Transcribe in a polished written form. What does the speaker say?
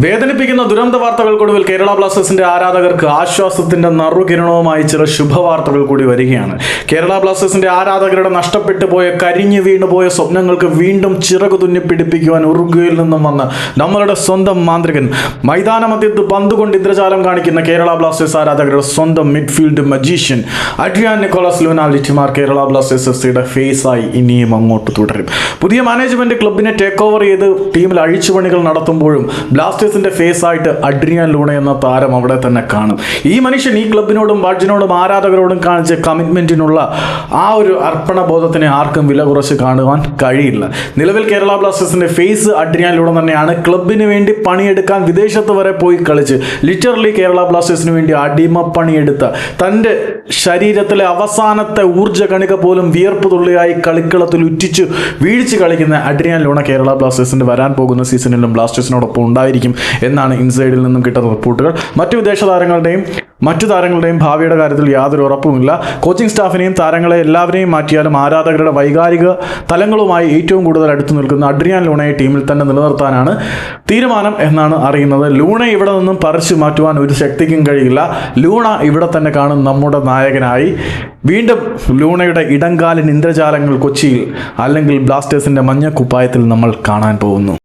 വേദനിപ്പിക്കുന്ന ദുരന്ത വാർത്തകൾക്കൊടുവിൽ കേരള ബ്ലാസ്റ്റേഴ്സിന്റെ ആരാധകർക്ക് ആശ്വാസത്തിന്റെ നറുകിരണവുമായി ചില ശുഭവാർത്തകൾ കൂടി വരികയാണ്. കേരള ബ്ലാസ്റ്റേഴ്സിന്റെ ആരാധകരുടെ നഷ്ടപ്പെട്ടു പോയ കരിഞ്ഞു വീണുപോയ സ്വപ്നങ്ങൾക്ക് വീണ്ടും ചിറകു തുന്നി പിടിപ്പിക്കുവാൻ ഉറുഗ്വേയിൽ നിന്നും വന്ന് നമ്മളുടെ സ്വന്തം മാന്ത്രികൻ മൈതാനമധ്യത്ത് പന്തുകൊണ്ട് ഇന്ദ്രജാലം കാണിക്കുന്ന കേരള ബ്ലാസ്റ്റേഴ്സ് ആരാധകരുടെ സ്വന്തം midfield magician Adrian Nicolas Luna ലിറ്റിമാർ കേരള ബ്ലാസ്റ്റേഴ്സ് എഫ്സിയുടെ ഫേസായി ഇനിയും അങ്ങോട്ട് തുടരും. പുതിയ മാനേജ്മെന്റ് ക്ലബിനെ ടേക്ക് ഓവർ ചെയ്ത് ടീമിൽ അഴിച്ചുപണികൾ നടത്തുമ്പോഴും ബ്ലാസ്റ്റേഴ്സിന്റെ ഫേസ് ആയിട്ട് അഡ്രിയാൻ ലൂണ എന്ന താരം അവിടെ തന്നെ കാണും. ഈ മനുഷ്യൻ ഈ ക്ലബിനോടും ബഡ്ജിനോടും ആരാധകരോടും കാണിച്ച കമ്മിറ്റ്മെന്റിനുള്ള ആ ഒരു അർപ്പണബോധത്തിനെ ആർക്കും വില കുറച്ച് കാണുവാൻ കഴിയില്ല. നിലവിൽ കേരള ബ്ലാസ്റ്റേഴ്സിന്റെ ഫേസ് അഡ്രിയാൻ ലൂണ തന്നെയാണ്. ക്ലബിന് വേണ്ടി പണിയെടുക്കാൻ വിദേശത്ത് വരെ പോയി കളിച്ച് ലിറ്ററലി കേരള ബ്ലാസ്റ്റേഴ്സിന് വേണ്ടി അടിമപ്പണിയെടുത്ത തൻ്റെ ശരീരത്തിലെ അവസാനത്തെ ഊർജ്ജ കണിക പോലും വിയർപ്പ് തുള്ളിയായി കളിക്കളത്തിൽ ഉറ്റിച്ച് വീഴ്ച കളിക്കുന്ന അഡ്രിയാൻ ലൂണ കേരള ബ്ലാസ്റ്റേഴ്സിന്റെ വരാൻ പോകുന്ന സീസണിലും ബ്ലാസ്റ്റേഴ്സിനോടൊപ്പം ഉണ്ടായിരിക്കും എന്നാണ് ഇൻസൈഡിൽ നിന്നും കിട്ടുന്ന റിപ്പോർട്ടുകൾ. മറ്റു വിദേശ താരങ്ങളുടെയും ഭാവിയുടെ കാര്യത്തിൽ യാതൊരു ഉറപ്പുമില്ല. കോച്ചിങ് സ്റ്റാഫിനെയും താരങ്ങളെ എല്ലാവരെയും മാറ്റിയാലും ആരാധകരുടെ വൈകാരിക തലങ്ങളുമായി ഏറ്റവും കൂടുതൽ അടുത്തു നിൽക്കുന്ന അഡ്രിയാൻ ലൂണയെ ടീമിൽ തന്നെ നിലനിർത്താനാണ് തീരുമാനം എന്നാണ് അറിയുന്നത്. ലൂണ ഇവിടെ നിന്നും പറിച്ചു മാറ്റുവാൻ ഒരു ശക്തിക്കും കഴിയില്ല. ലൂണ ഇവിടെ തന്നെ കാണും നമ്മുടെ നായകനായി. വീണ്ടും ലൂണയുടെ ഇടംകാലിൻ ഇന്ദ്രജാലങ്ങൾ കൊച്ചിയിൽ അല്ലെങ്കിൽ ബ്ലാസ്റ്റേഴ്സിന്റെ മഞ്ഞക്കുപ്പായത്തിൽ നമ്മൾ കാണാൻ പോകുന്നു.